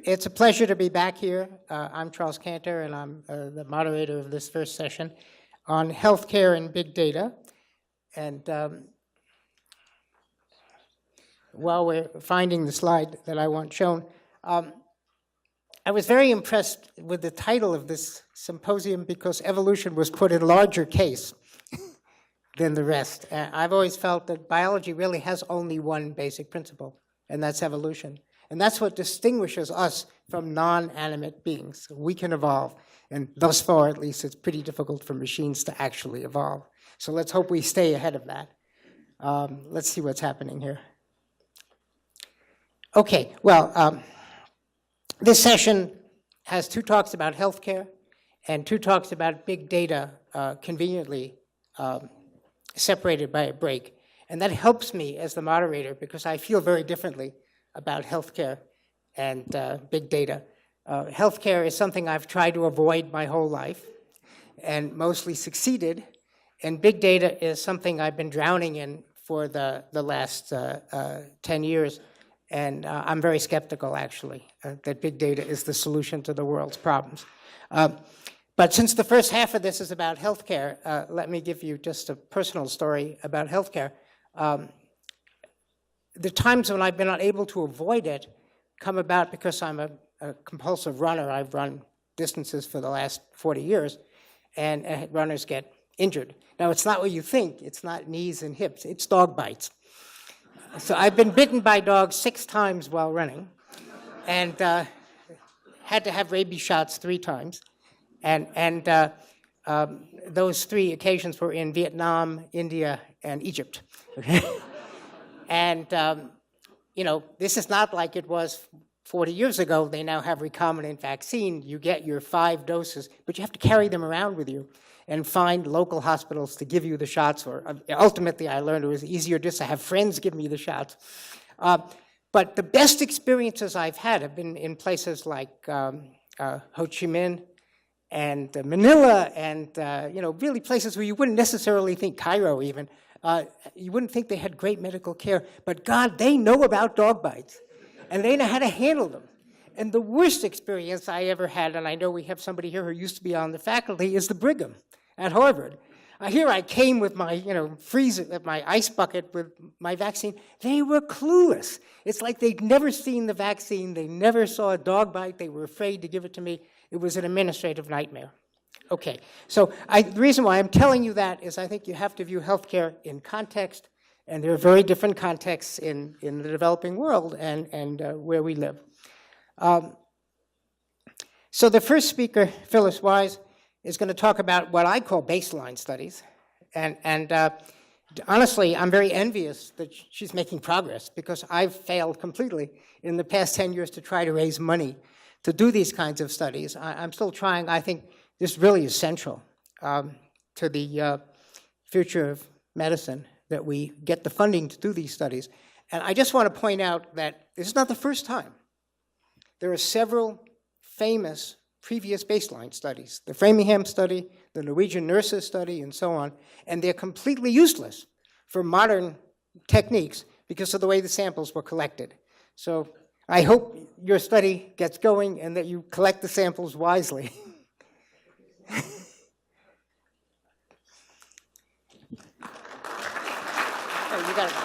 It's a pleasure to be back here. I'm Charles Cantor, and I'm the moderator of this first session on healthcare and big data. And while we're finding the slide that I want shown, I was very impressed with the title of this symposium because evolution was put in larger case than the rest. I've always felt that biology really has only one basic principle, and that's evolution. And that's what distinguishes us from non-animate beings. We can evolve, and thus far, at least, it's pretty difficult for machines to actually evolve. So let's hope we stay ahead of that. Let's see what's happening here. Okay, well, this session has 2 talks about healthcare and 2 talks about big data, conveniently separated by a break. And that helps me as the moderator because I feel very differently about healthcare and big data. Healthcare is something I've tried to avoid my whole life and mostly succeeded. And big data is something I've been drowning in for the last 10 years. And I'm very skeptical, actually, that big data is the solution to the world's problems. But since the first half of this is about healthcare, let me give you just a personal story about healthcare. The times when I've been unable to avoid it come about because I'm a compulsive runner. I've run distances for the last 40 years, and runners get injured. Now, it's not what you think. It's not knees and hips. It's dog bites. So I've been bitten by dogs 6 times while running, and had to have rabies shots 3 times. And those 3 occasions were in Vietnam, India, and Egypt. And, you know, this is not like it was 40 years ago. They now have recombinant vaccine. You get your 5 doses, but you have to carry them around with you and find local hospitals to give you the shots. Or ultimately, I learned it was easier just to have friends give me the shots. But the best experiences I've had have been in places like Ho Chi Minh and Manila, and you know, really places where you wouldn't necessarily think, Cairo even, you wouldn't think they had great medical care, but God, they know about dog bites, and they know how to handle them. And the worst experience I ever had, and I know we have somebody here who used to be on the faculty, is the Brigham at Harvard. Here I came with my, you know, freezer, my ice bucket with my vaccine. They were clueless. It's like they'd never seen the vaccine. They never saw a dog bite. They were afraid to give it to me. It was an administrative nightmare. Okay, so the reason why I'm telling you that is I think you have to view healthcare in context, and there are very different contexts in the developing world and where we live. So the first speaker, Phyllis Wise, is going to talk about what I call baseline studies. And honestly, I'm very envious that she's making progress because I've failed completely in the past 10 years to try to raise money to do these kinds of studies. I'm still trying. I think this really is central to the future of medicine, that we get the funding to do these studies. And I just want to point out that this is not the first time. There are several famous previous baseline studies, the Framingham study, the Norwegian nurses study, and so on, and they're completely useless for modern techniques because of the way the samples were collected. So I hope your study gets going and that you collect the samples wisely. Oh, you got it.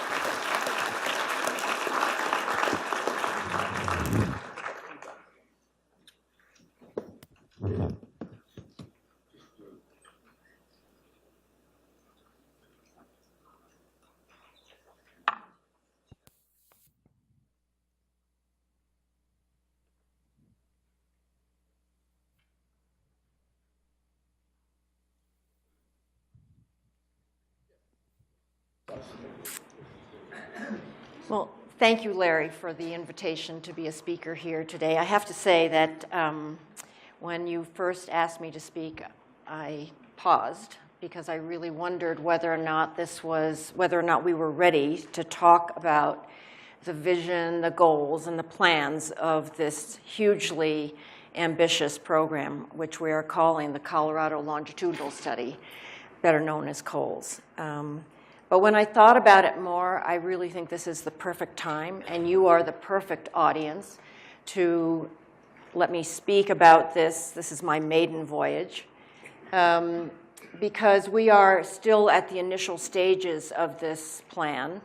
Well, thank you, Larry, for the invitation to be a speaker here today. I have to say that when you first asked me to speak, I paused because I really wondered whether or not we were ready to talk about the vision, the goals, and the plans of this hugely ambitious program, which we are calling the Colorado Longitudinal Study, better known as COLS. But when I thought about it more, I really think this is the perfect time, and you are the perfect audience to let me speak about this. This is my maiden voyage, because we are still at the initial stages of this plan,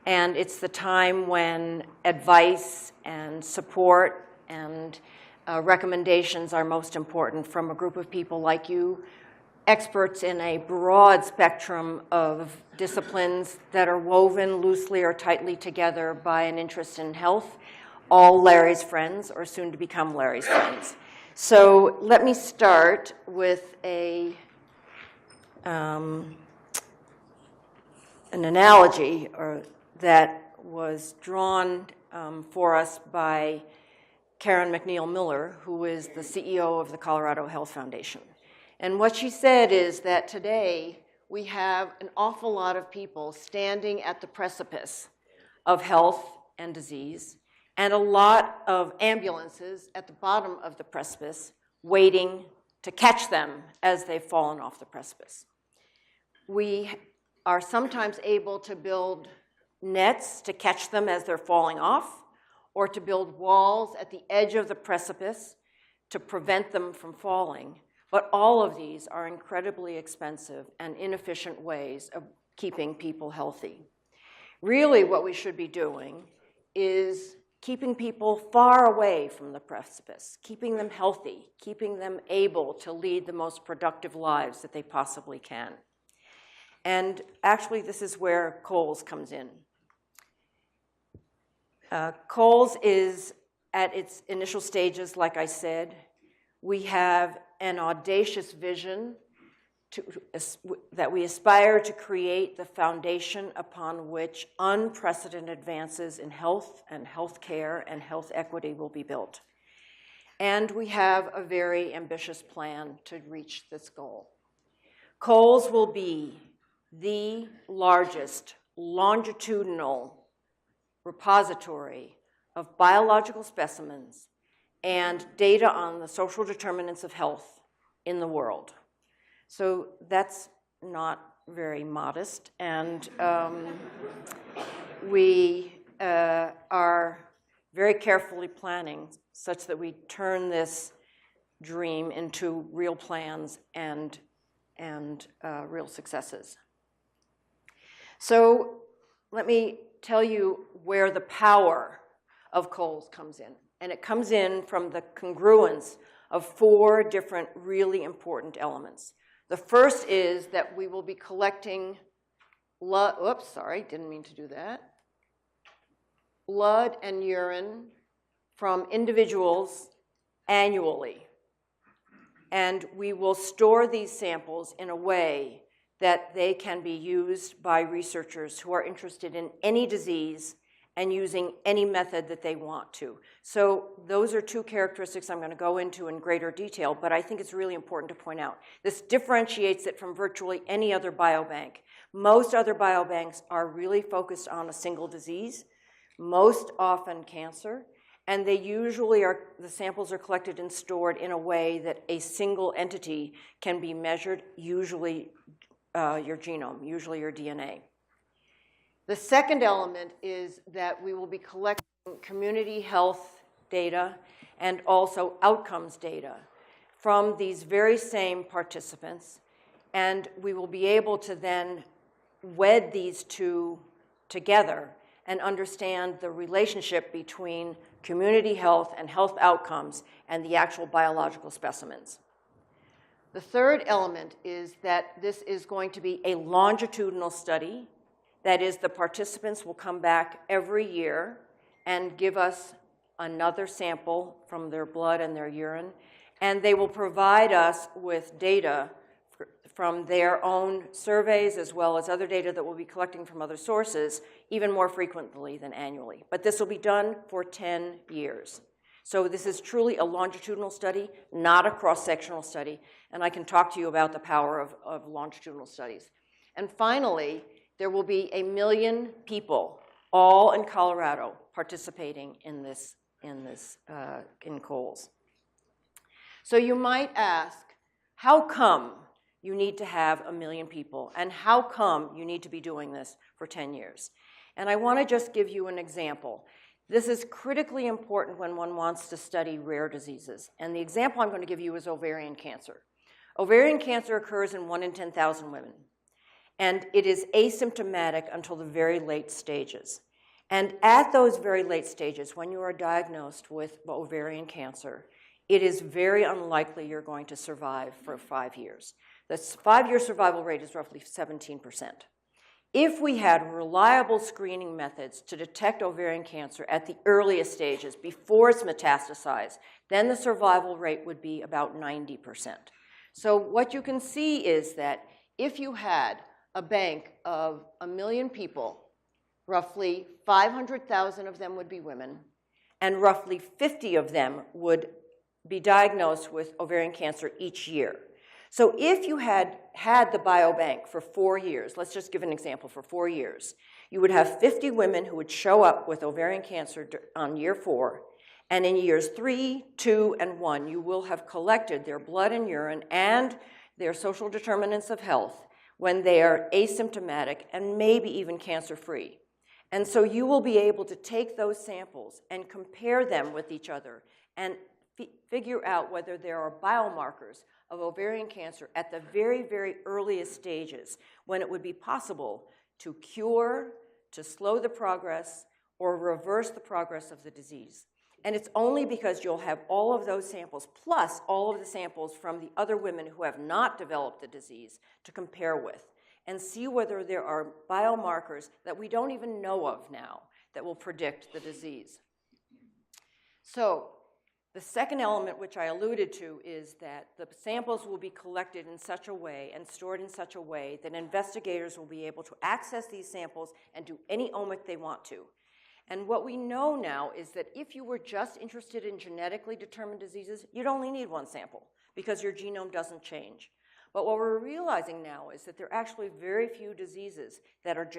and it's the time when advice and support and recommendations are most important from a group of people like you, experts in a broad spectrum of disciplines that are woven loosely or tightly together by an interest in health, all Larry's friends or soon to become Larry's friends. So let me start with an analogy that was drawn for us by Karen McNeil Miller, who is the CEO of the Colorado Health Foundation. And what she said is that today we have an awful lot of people standing at the precipice of health and disease, and a lot of ambulances at the bottom of the precipice waiting to catch them as they've fallen off the precipice. We are sometimes able to build nets to catch them as they're falling off, or to build walls at the edge of the precipice to prevent them from falling. But all of these are incredibly expensive and inefficient ways of keeping people healthy. Really, what we should be doing is keeping people far away from the precipice, keeping them healthy, keeping them able to lead the most productive lives that they possibly can. And actually, this is where Coles comes in. Coles is at its initial stages, like I said. We have an audacious vision that we aspire to create the foundation upon which unprecedented advances in health and healthcare and health equity will be built. And we have a very ambitious plan to reach this goal. Coles will be the largest longitudinal repository of biological specimens and data on the social determinants of health in the world. So that's not very modest, and we are very carefully planning such that we turn this dream into real plans and real successes. So let me tell you where the power of Coles comes in. And it comes in from the congruence of 4 different really important elements. The first is that we will be collecting blood and urine from individuals annually. And we will store these samples in a way that they can be used by researchers who are interested in any disease and using any method that they want to. So those are 2 characteristics I'm going to go into in greater detail, but I think it's really important to point out. This differentiates it from virtually any other biobank. Most other biobanks are really focused on a single disease, most often cancer, and they usually the samples are collected and stored in a way that a single entity can be measured, usually your genome, usually your DNA. The second element is that we will be collecting community health data and also outcomes data from these very same participants, and we will be able to then wed these 2 together and understand the relationship between community health and health outcomes and the actual biological specimens. The third element is that this is going to be a longitudinal study. That is, the participants will come back every year and give us another sample from their blood and their urine, and they will provide us with data from their own surveys as well as other data that we'll be collecting from other sources even more frequently than annually. But this will be done for 10 years. So this is truly a longitudinal study, not a cross-sectional study, and I can talk to you about the power of longitudinal studies. And finally, there will be 1 million people, all in Colorado, participating in Coles. So you might ask, how come you need to have 1 million people, and how come you need to be doing this for 10 years? And I want to just give you an example. This is critically important when one wants to study rare diseases. And the example I'm going to give you is ovarian cancer. Ovarian cancer occurs in 1 in 10,000 women. And it is asymptomatic until the very late stages. And at those very late stages, when you are diagnosed with ovarian cancer, it is very unlikely you're going to survive for 5 years. The 5-year survival rate is roughly 17%. If we had reliable screening methods to detect ovarian cancer at the earliest stages, before it's metastasized, then the survival rate would be about 90%. So what you can see is that if you had a bank of 1 million people, roughly 500,000 of them would be women, and roughly 50 of them would be diagnosed with ovarian cancer each year. So if you had the biobank for 4 years, let's just give an example, for 4 years, you would have 50 women who would show up with ovarian cancer on year 4, and in years 3, 2, and 1, you will have collected their blood and urine and their social determinants of health when they are asymptomatic and maybe even cancer-free. And so you will be able to take those samples and compare them with each other and figure out whether there are biomarkers of ovarian cancer at the very, very earliest stages when it would be possible to cure, to slow the progress, or reverse the progress of the disease. And it's only because you'll have all of those samples, plus all of the samples from the other women who have not developed the disease, to compare with and see whether there are biomarkers that we don't even know of now that will predict the disease. So the second element, which I alluded to, is that the samples will be collected in such a way and stored in such a way that investigators will be able to access these samples and do any omic they want to. And what we know now is that if you were just interested in genetically determined diseases, you'd only need 1 sample because your genome doesn't change. But what we're realizing now is that there are actually very few diseases that are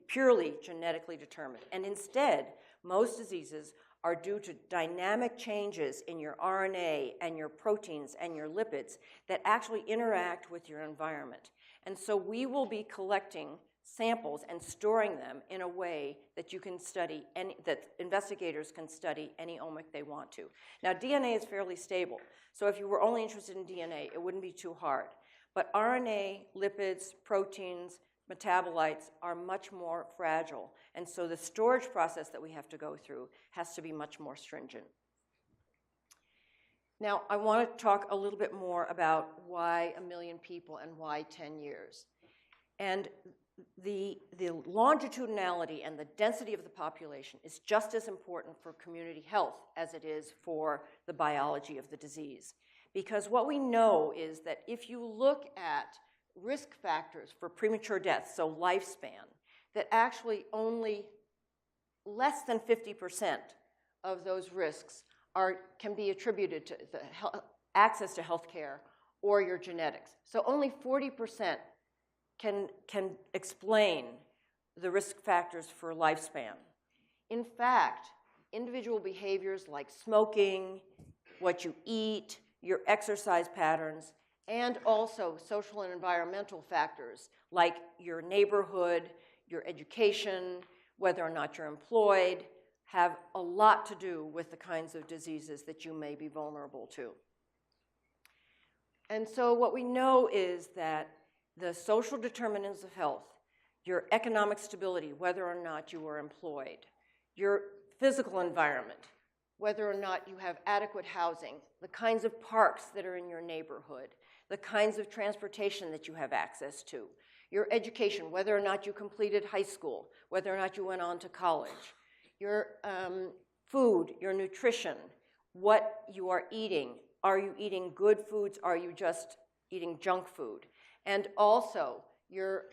purely genetically determined. And instead, most diseases are due to dynamic changes in your RNA and your proteins and your lipids that actually interact with your environment. And so we will be collecting samples and storing them in a way that you can study, that investigators can study any omic they want to. Now, DNA is fairly stable, so if you were only interested in DNA, it wouldn't be too hard. But RNA, lipids, proteins, metabolites are much more fragile, and so the storage process that we have to go through has to be much more stringent. Now, I want to talk a little bit more about why 1 million people and why 10 years. And the longitudinality and the density of the population is just as important for community health as it is for the biology of the disease. Because what we know is that if you look at risk factors for premature death, so lifespan, that actually only less than 50% of those risks can be attributed to the access to health care or your genetics. So only 40% can explain the risk factors for lifespan. In fact, individual behaviors like smoking, what you eat, your exercise patterns, and also social and environmental factors like your neighborhood, your education, whether or not you're employed, have a lot to do with the kinds of diseases that you may be vulnerable to. And so what we know is that the social determinants of health, your economic stability, whether or not you are employed, your physical environment, whether or not you have adequate housing, the kinds of parks that are in your neighborhood, the kinds of transportation that you have access to, your education, whether or not you completed high school, whether or not you went on to college, your food, your nutrition, what you are eating. Are you eating good foods? Are you just eating junk food? And also your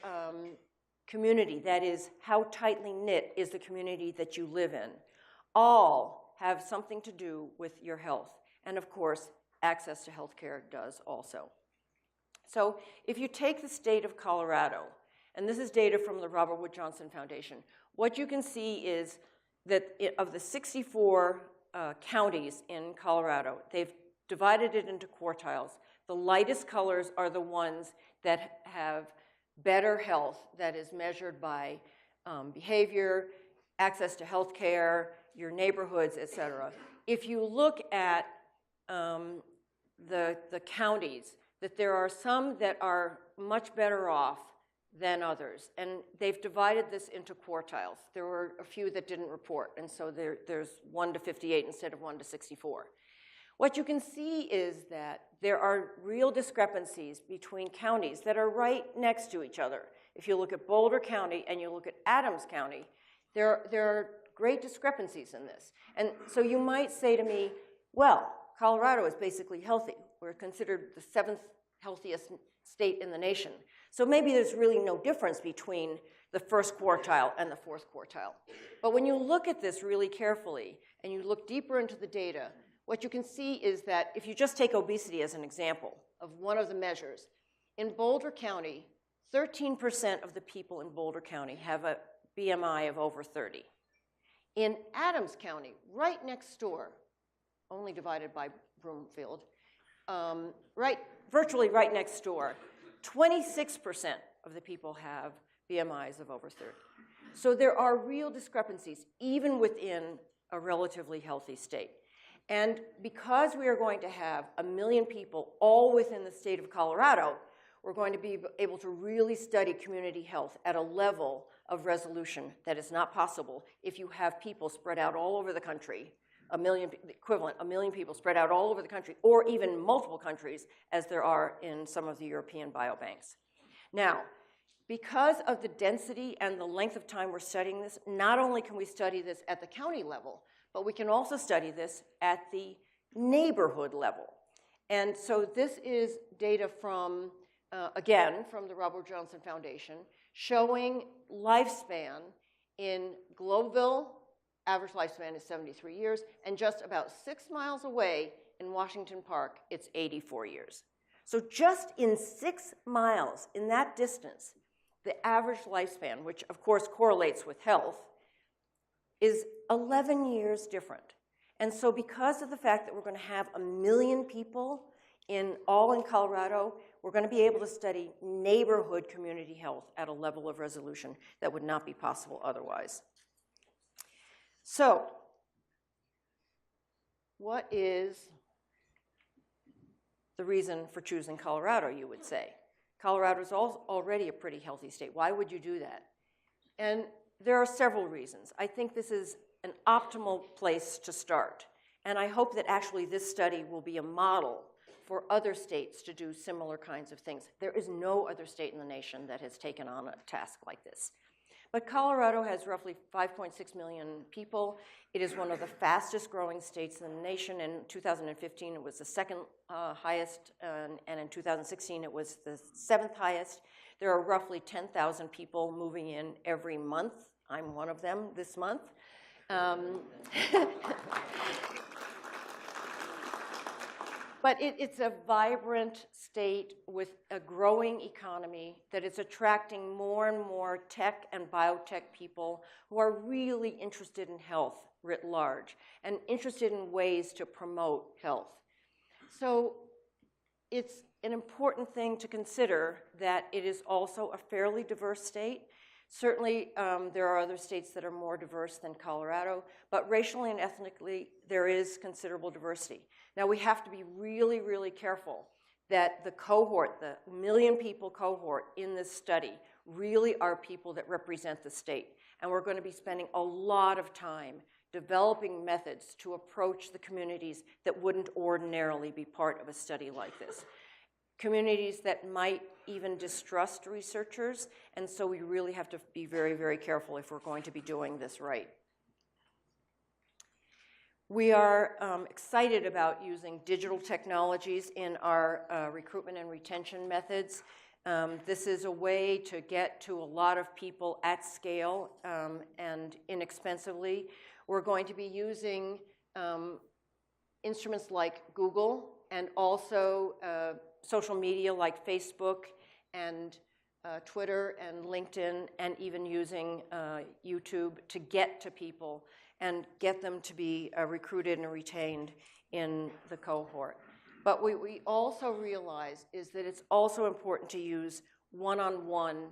community, that is, how tightly knit is the community that you live in, all have something to do with your health. And of course, access to health care does also. So if you take the state of Colorado, and this is data from the Robert Wood Johnson Foundation, what you can see is that of the 64 counties in Colorado, they've divided it into quartiles. The lightest colors are the ones that have better health that is measured by behavior, access to health care, your neighborhoods, et cetera. If you look at the counties, that there are some that are much better off than others, and they've divided this into quartiles. There were a few that didn't report, and so there's 1 to 58 instead of 1 to 64. What you can see is that there are real discrepancies between counties that are right next to each other. If you look at Boulder County and you look at Adams County, there are great discrepancies in this. And so you might say to me, well, Colorado is basically healthy. We're considered the 7th healthiest state in the nation. So maybe there's really no difference between the first quartile and the 4th quartile. But when you look at this really carefully and you look deeper into the data, what you can see is that if you just take obesity as an example of one of the measures, in Boulder County, 13% of the people in Boulder County have a BMI of over 30. In Adams County, right next door, only divided by Broomfield, virtually right next door, 26% of the people have BMIs of over 30. So there are real discrepancies, even within a relatively healthy state. And because we are going to have 1 million people all within the state of Colorado, we're going to be able to really study community health at a level of resolution that is not possible if you have people spread out all over the country, a million people spread out all over the country, or even multiple countries, as there are in some of the European biobanks. Now, because of the density and the length of time we're studying this, not only can we study this at the county level, but we can also study this at the neighborhood level. And so this is data from, again, from the Robert Johnson Foundation, showing lifespan in Globeville. Average lifespan is 73 years, and just about 6 miles away in Washington Park, it's 84 years. So just in 6 miles, in that distance, the average lifespan, which of course correlates with health, is 11 years different. And so because of the fact that we're going to have 1 million people all in Colorado, we're going to be able to study neighborhood community health at a level of resolution that would not be possible otherwise. So, what is the reason for choosing Colorado, you would say? Colorado is already a pretty healthy state. Why would you do that? And there are several reasons. I think this is an optimal place to start. And I hope that actually this study will be a model for other states to do similar kinds of things. There is no other state in the nation that has taken on a task like this. But Colorado has roughly 5.6 million people. It is one of the fastest growing states in the nation. In 2015, it was the 2nd highest, and in 2016, it was the 7th highest. There are roughly 10,000 people moving in every month. I'm one of them this month. But it's a vibrant state with a growing economy that is attracting more and more tech and biotech people who are really interested in health writ large and interested in ways to promote health. So it's an important thing to consider that it is also a fairly diverse state. Certainly, there are other states that are more diverse than Colorado, but racially and ethnically, there is considerable diversity. Now, we have to be really, really careful that the cohort, the 1 million people cohort in this study, really are people that represent the state. And we're going to be spending a lot of time developing methods to approach the communities that wouldn't ordinarily be part of a study like this. Communities that might even distrust researchers, and so we really have to be very, very careful if we're going to be doing this right. We are excited about using digital technologies in our recruitment and retention methods. This is a way to get to a lot of people at scale and inexpensively. We're going to be using instruments like Google and also social media like Facebook and Twitter and LinkedIn, and even using YouTube to get to people and get them to be recruited and retained in the cohort. But what we also realize is that it's also important to use one-on-one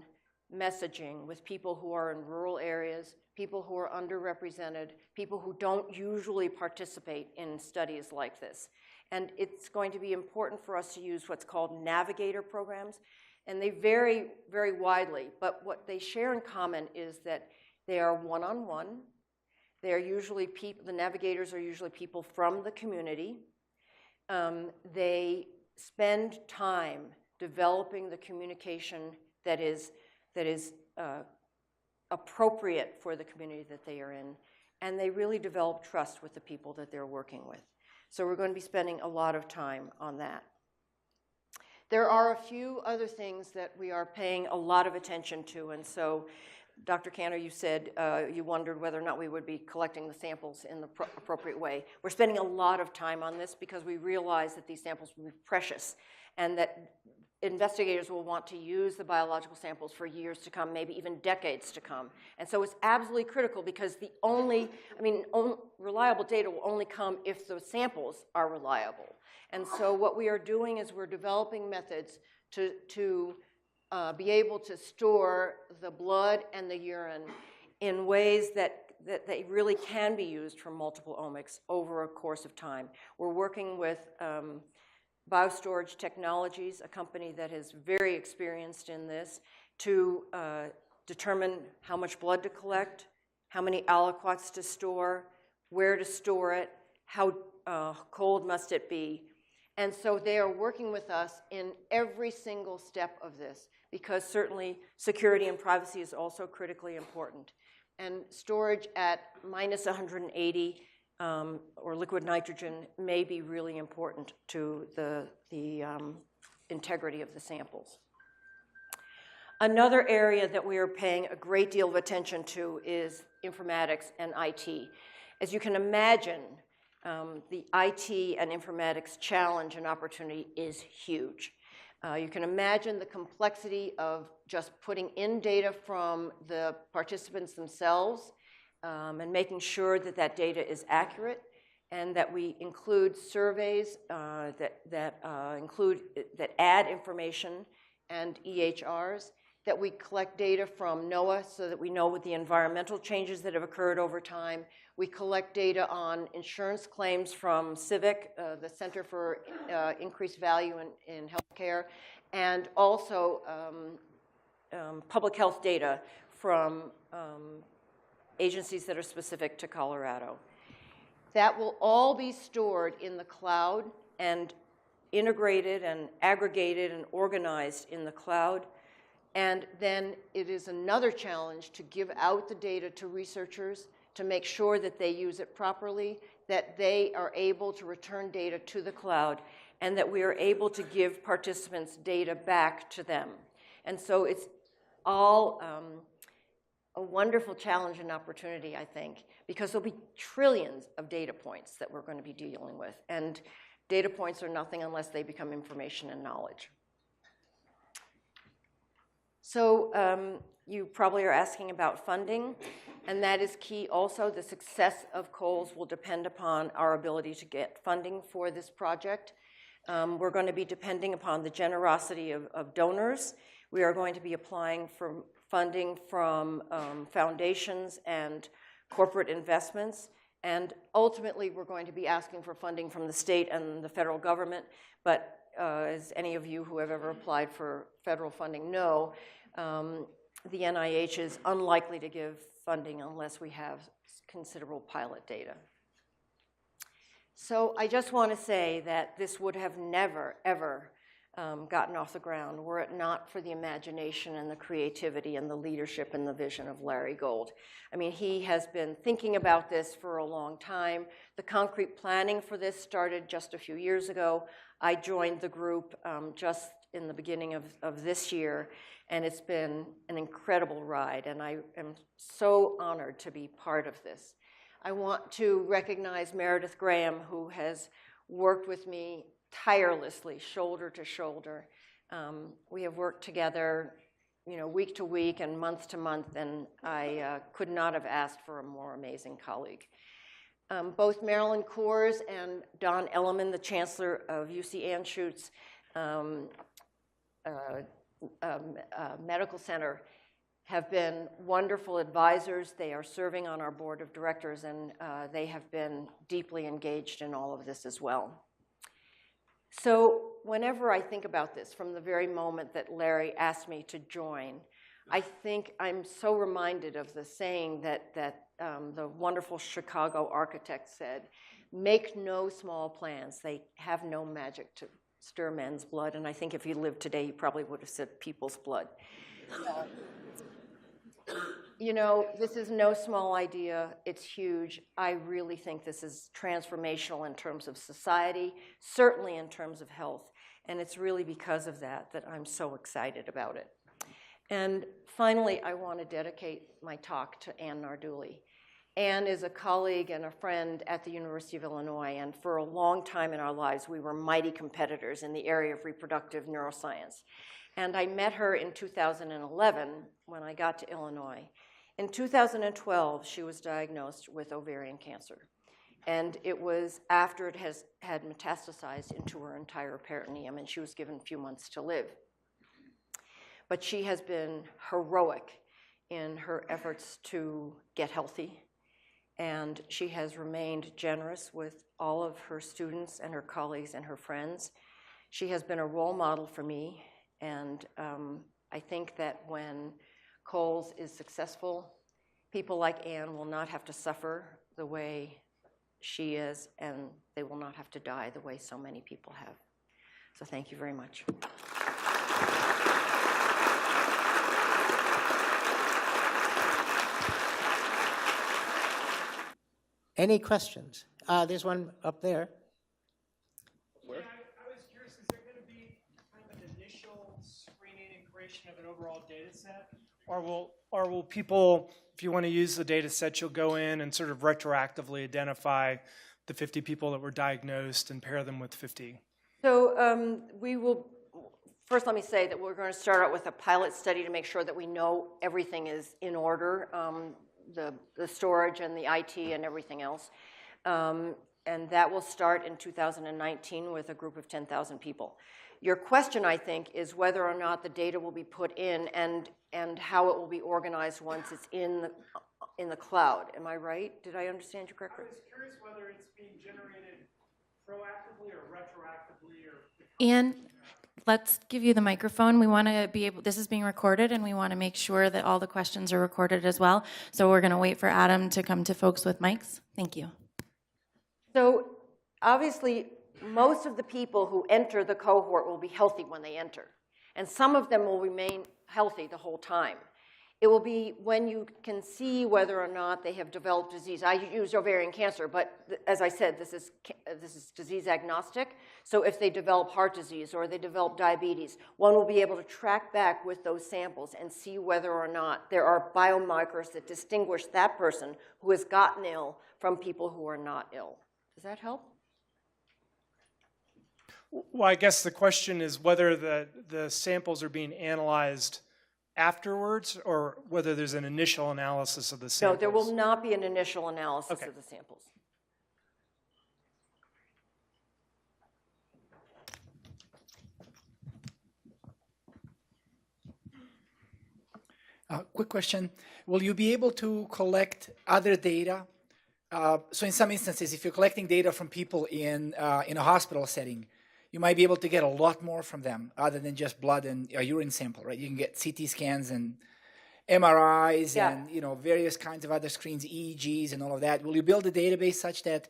messaging with people who are in rural areas, people who are underrepresented, people who don't usually participate in studies like this. And it's going to be important for us to use what's called navigator programs. And they vary very widely, but what they share in common is that they are one-on-one. They are usually the navigators are usually people from the community. They spend time developing the communication that is appropriate for the community that they are in, and they really develop trust with the people that they're working with. So we're going to be spending a lot of time on that. There are a few other things that we are paying a lot of attention to, and so Dr. Cantor, you said you wondered whether or not we would be collecting the samples in the appropriate way. We're spending a lot of time on this because we realize that these samples will be precious and that investigators will want to use the biological samples for years to come, maybe even decades to come. And so it's absolutely critical because reliable data will only come if the samples are reliable. And so what we are doing is we're developing methods to be able to store the blood and the urine in ways that they really can be used for multiple omics over a course of time. We're working with Biostorage Technologies, a company that is very experienced in this, to determine how much blood to collect, how many aliquots to store, where to store it, how cold must it be. And so they are working with us in every single step of this because certainly security and privacy is also critically important. And storage at minus 180 or liquid nitrogen may be really important to the integrity of the samples. Another area that we are paying a great deal of attention to is informatics and IT. As you can imagine, the IT and informatics challenge and opportunity is huge. You can imagine the complexity of just putting in data from the participants themselves and making sure that that data is accurate, and that we include surveys that add information and EHRs, that we collect data from NOAA so that we know what the environmental changes that have occurred over time. We collect data on insurance claims from CIVIC, the Center for Increased Value in Healthcare, and also public health data from agencies that are specific to Colorado. That will all be stored in the cloud and integrated and aggregated and organized in the cloud. And then it is another challenge to give out the data to researchers to make sure that they use it properly, that they are able to return data to the cloud, and that we are able to give participants data back to them. And so it's all a wonderful challenge and opportunity, I think, because there'll be trillions of data points that we're going to be dealing with. And data points are nothing unless they become information and knowledge. So you probably are asking about funding, and that is key also. The success of COALS will depend upon our ability to get funding for this project. We're going to be depending upon the generosity of donors. We are going to be applying for funding from foundations and corporate investments, and ultimately we're going to be asking for funding from the state and the federal government, but as any of you who have ever applied for federal funding know, the NIH is unlikely to give funding unless we have considerable pilot data. So I just want to say that this would have never, ever gotten off the ground were it not for the imagination and the creativity and the leadership and the vision of Larry Gold. I mean, he has been thinking about this for a long time. The concrete planning for this started just a few years ago. I joined the group just in the beginning of this year, and it's been an incredible ride, and I am so honored to be part of this. I want to recognize Meredith Graham, who has worked with me tirelessly, shoulder to shoulder. We have worked together, week to week and month to month, and I could not have asked for a more amazing colleague. Both Marilyn Coors and Don Elliman, the Chancellor of UC Anschutz Medical Center, have been wonderful advisors. They are serving on our board of directors, and they have been deeply engaged in all of this as well. So whenever I think about this, from the very moment that Larry asked me to join, I think I'm so reminded of the saying that the wonderful Chicago architect said, "Make no small plans. They have no magic to stir men's blood." And I think if he lived today, he probably would have said people's blood. You know, this is no small idea. It's huge. I really think this is transformational in terms of society, certainly in terms of health. And it's really because of that that I'm so excited about it. And finally, I want to dedicate my talk to Ann Narduli. Ann is a colleague and a friend at the University of Illinois, and for a long time in our lives, we were mighty competitors in the area of reproductive neuroscience. And I met her in 2011 when I got to Illinois. In 2012, she was diagnosed with ovarian cancer. And it was after it had metastasized into her entire peritoneum, and she was given a few months to live. But she has been heroic in her efforts to get healthy, and she has remained generous with all of her students and her colleagues and her friends. She has been a role model for me, and I think that when Coles is successful, people like Ann will not have to suffer the way she is, and they will not have to die the way so many people have. So thank you very much. Any questions? There's one up there. Where? Yeah, I was curious, is there going to be kind of an initial screening and creation of an overall data set? Or will people, if you want to use the data set, you'll go in and sort of retroactively identify the 50 people that were diagnosed and pair them with 50? So we will, first let me say that we're going to start out with a pilot study to make sure that we know everything is in order. The storage and the IT and everything else. And that will start in 2019 with a group of 10,000 people. Your question, I think, is whether or not the data will be put in and how it will be organized once it's in the cloud. Am I right? Did I understand you correctly? I was curious whether it's being generated proactively or retroactively or... Ian, let's give you the microphone. We want to be able, this is being recorded, and we want to make sure that all the questions are recorded as well. So we're going to wait for Adam to come to folks with mics. Thank you. So obviously, most of the people who enter the cohort will be healthy when they enter. And some of them will remain healthy the whole time. It will be when you can see whether or not they have developed disease. I use ovarian cancer, but as I said, this is disease agnostic. So if they develop heart disease or they develop diabetes, one will be able to track back with those samples and see whether or not there are biomarkers that distinguish that person who has gotten ill from people who are not ill. Does that help? Well, I guess the question is whether the samples are being analyzed afterwards, or whether there's an initial analysis of the samples? No, there will not be an initial analysis of the samples. Quick question. Will you be able to collect other data? So in some instances, if you're collecting data from people in a hospital setting, you might be able to get a lot more from them other than just blood and a urine sample, right? You can get CT scans and MRIs and various kinds of other screens, EEGs and all of that. Will you build a database such that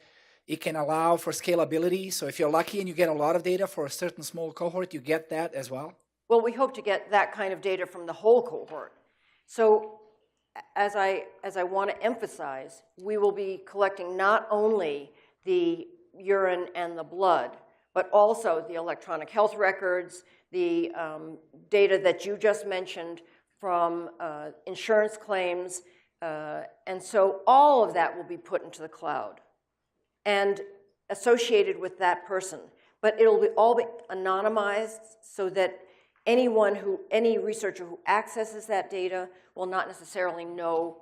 it can allow for scalability? So if you're lucky and you get a lot of data for a certain small cohort, you get that as well? Well, we hope to get that kind of data from the whole cohort. So as I want to emphasize, we will be collecting not only the urine and the blood, but also the electronic health records, the data that you just mentioned from insurance claims, and so all of that will be put into the cloud and associated with that person. But it'll be all be anonymized so that any researcher who accesses that data will not necessarily know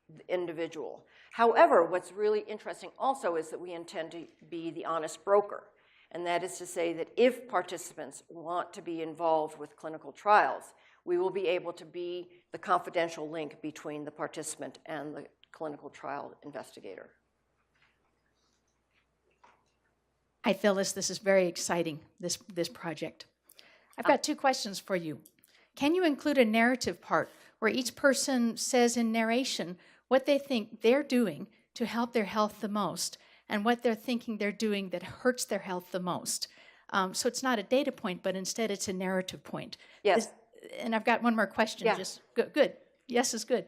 the individual. However, what's really interesting also is that we intend to be the honest broker. And that is to say that if participants want to be involved with clinical trials, we will be able to be the confidential link between the participant and the clinical trial investigator. Hi, Phyllis. This is very exciting, this project. I've got 2 questions for you. Can you include a narrative part where each person says in narration what they think they're doing to help their health the most and what they're thinking they're doing that hurts their health the most? So it's not a data point, but instead it's a narrative point. Yes. And I've got one more question. Yeah. Just good. Yes is good.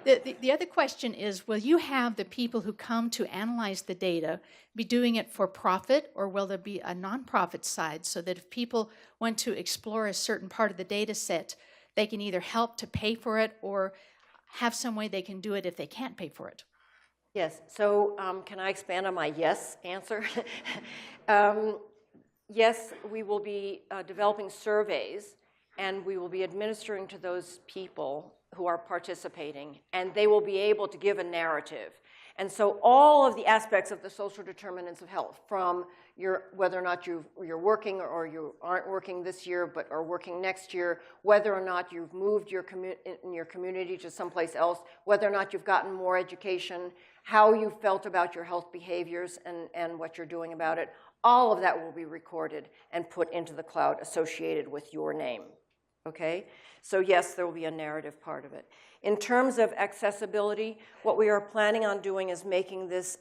The other question is, will you have the people who come to analyze the data be doing it for profit, or will there be a nonprofit side so that if people want to explore a certain part of the data set, they can either help to pay for it or have some way they can do it if they can't pay for it? Yes, so can I expand on my yes answer? Yes, we will be developing surveys, and we will be administering to those people who are participating, and they will be able to give a narrative. And so all of the aspects of the social determinants of health, from whether or not you're working or you aren't working this year but are working next year, whether or not you've moved in your community to someplace else, whether or not you've gotten more education, how you felt about your health behaviors and what you're doing about it, all of that will be recorded and put into the cloud associated with your name. Okay? So yes, there will be a narrative part of it. In terms of accessibility, what we are planning on doing is making this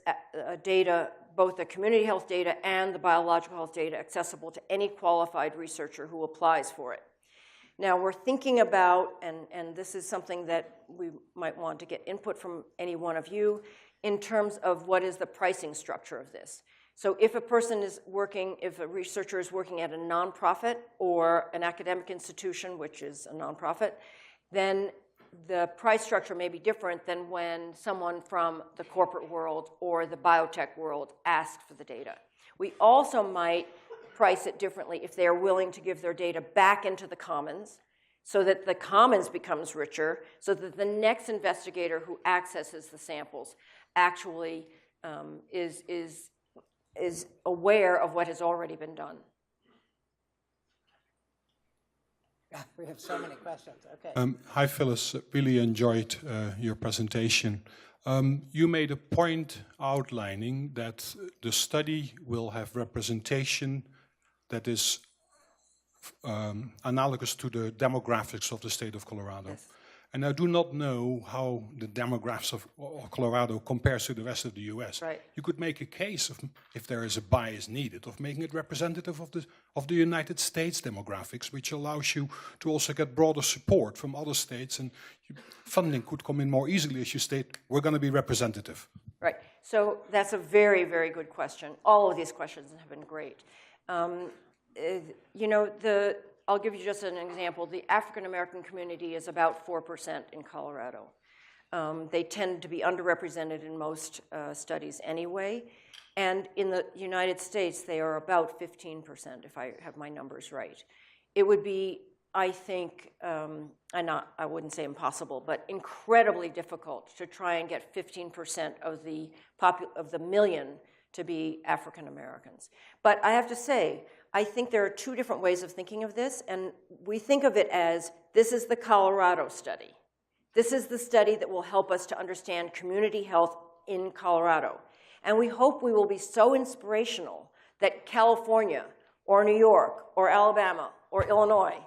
data, both the community health data and the biological health data, accessible to any qualified researcher who applies for it. Now we're thinking about, and this is something that we might want to get input from any one of you, in terms of what is the pricing structure of this. So if a person is working, if a researcher is working at a nonprofit or an academic institution, which is a nonprofit, then the price structure may be different than when someone from the corporate world or the biotech world asks for the data. We also might price it differently if they are willing to give their data back into the commons so that the commons becomes richer, so that the next investigator who accesses the samples actually is aware of what has already been done. We have so many questions. Okay. Hi, Phyllis. Really enjoyed your presentation. You made a point outlining that the study will have representation that is analogous to the demographics of the state of Colorado. Yes. And I do not know how the demographics of Colorado compares to the rest of the U.S. Right. You could make a case, if there is a bias needed, of making it representative of the United States demographics, which allows you to also get broader support from other states, and funding could come in more easily as you state, we're going to be representative. Right. So that's a very, very good question. All of these questions have been great. You know, I'll give you just an example. The African American community is about 4% in Colorado. They tend to be underrepresented in most studies anyway. And in the United States, they are about 15%, if I have my numbers right. It would be, I think, I wouldn't say impossible, but incredibly difficult to try and get 15% of the million to be African Americans. But I have to say, I think there are 2 different ways of thinking of this, and we think of it as, this is the Colorado study. This is the study that will help us to understand community health in Colorado. And we hope we will be so inspirational that California, or New York, or Alabama, or Illinois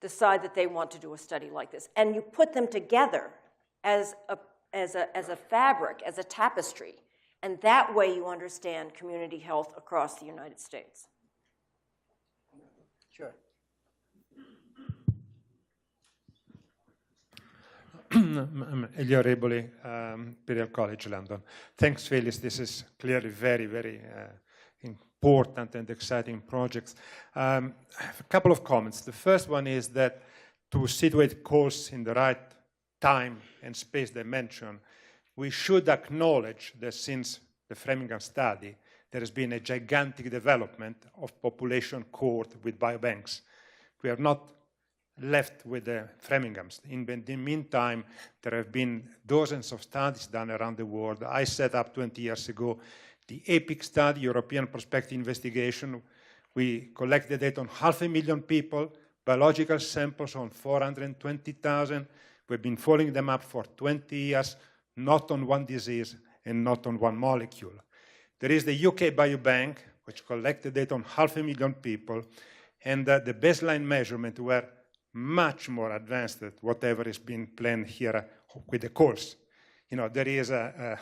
decide that they want to do a study like this. And you put them together as a fabric, as a tapestry, and that way you understand community health across the United States. Sure. I'm Elio Reboli, Imperial College London. Thanks, Phyllis. This is clearly very, very important and exciting projects. I have a couple of comments. The first one is that to situate course in the right time and space dimension, we should acknowledge that since the Framingham study, there has been a gigantic development of population cohort with biobanks. We are not left with the Framinghams. In the meantime, there have been dozens of studies done around the world. I set up 20 years ago the EPIC study, European Prospective Investigation. We collected data on 500,000 people, biological samples on 420,000. We've been following them up for 20 years, not on one disease and not on one molecule. There is the UK Biobank, which collected data on 500,000 people, and the baseline measurement were much more advanced than whatever is being planned here with the course. You know, there is a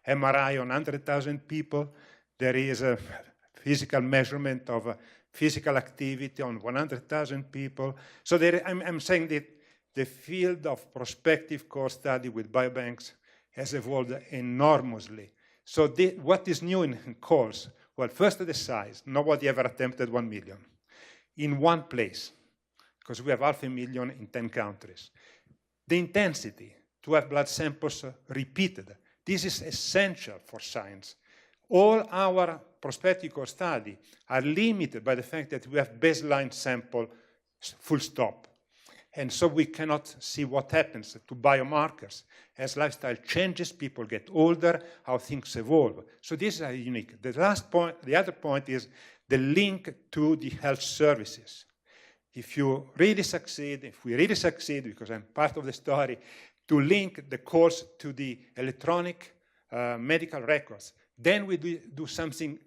MRI on 100,000 people. There is a physical measurement of physical activity on 100,000 people. So I'm saying that the field of prospective core study with biobanks has evolved enormously. So what is new in calls? Well, first the size. Nobody ever attempted 1 million in one place, because we have 500,000 in 10 countries. The intensity, to have blood samples repeated. This is essential for science. All our prospective core study are limited by the fact that we have baseline sample full stop. And so we cannot see what happens to biomarkers. As lifestyle changes, people get older, how things evolve. So this is unique. The last point, the other point is the link to the health services. If you really succeed, if we really succeed, because I'm part of the story, to link the course to the electronic medical records, then we do something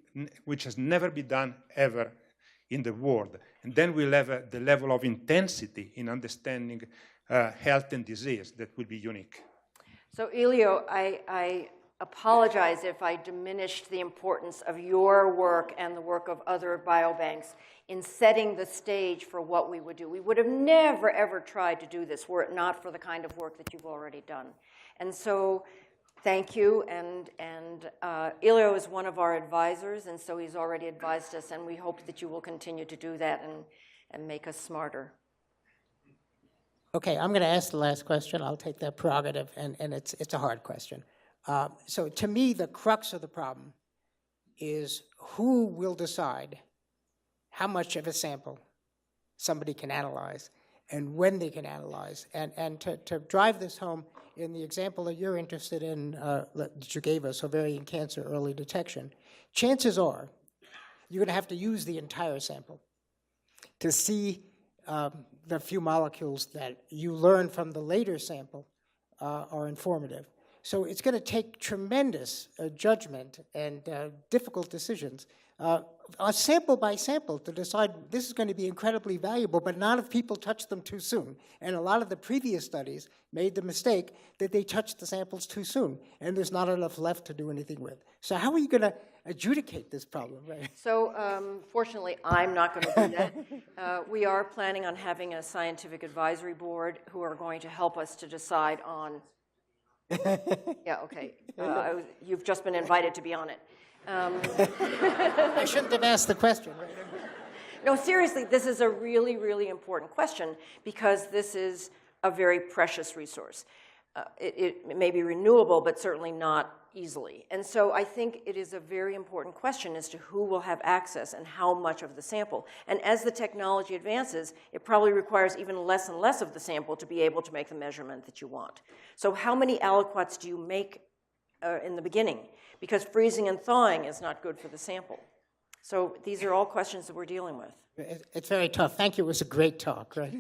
which has never been done ever in the world. And then we'll have the level of intensity in understanding health and disease that will be unique. So, Elio, I apologize if I diminished the importance of your work and the work of other biobanks in setting the stage for what we would do. We would have never, ever tried to do this were it not for the kind of work that you've already done. And so, thank you. And Elio is one of our advisors, and so he's already advised us, and we hope that you will continue to do that and make us smarter. Okay, I'm going to ask the last question. I'll take that prerogative, and it's a hard question. So to me, the crux of the problem is who will decide how much of a sample somebody can analyze and when they can analyze. And to drive this home, in the example that you're interested in, that you gave us, ovarian cancer early detection, chances are you're going to have to use the entire sample to see the few molecules that you learn from the later sample are informative. So it's going to take tremendous judgment and difficult decisions, sample by sample, to decide this is going to be incredibly valuable, but not if people touch them too soon. And a lot of the previous studies made the mistake that they touched the samples too soon, and there's not enough left to do anything with. So how are you going to adjudicate this problem? Right? So fortunately, I'm not going to do that. We are planning on having a scientific advisory board who are going to help us to decide on. Yeah, okay. You've just been invited to be on it. I shouldn't have asked the question. Right? No, seriously, this is a really, really important question because this is a very precious resource. It may be renewable, but certainly not easily. And so I think it is a very important question as to who will have access and how much of the sample. And as the technology advances, it probably requires even less and less of the sample to be able to make the measurement that you want. So how many aliquots do you make in the beginning? Because freezing and thawing is not good for the sample. So these are all questions that we're dealing with. It's very tough. Thank you. It was a great talk. Right?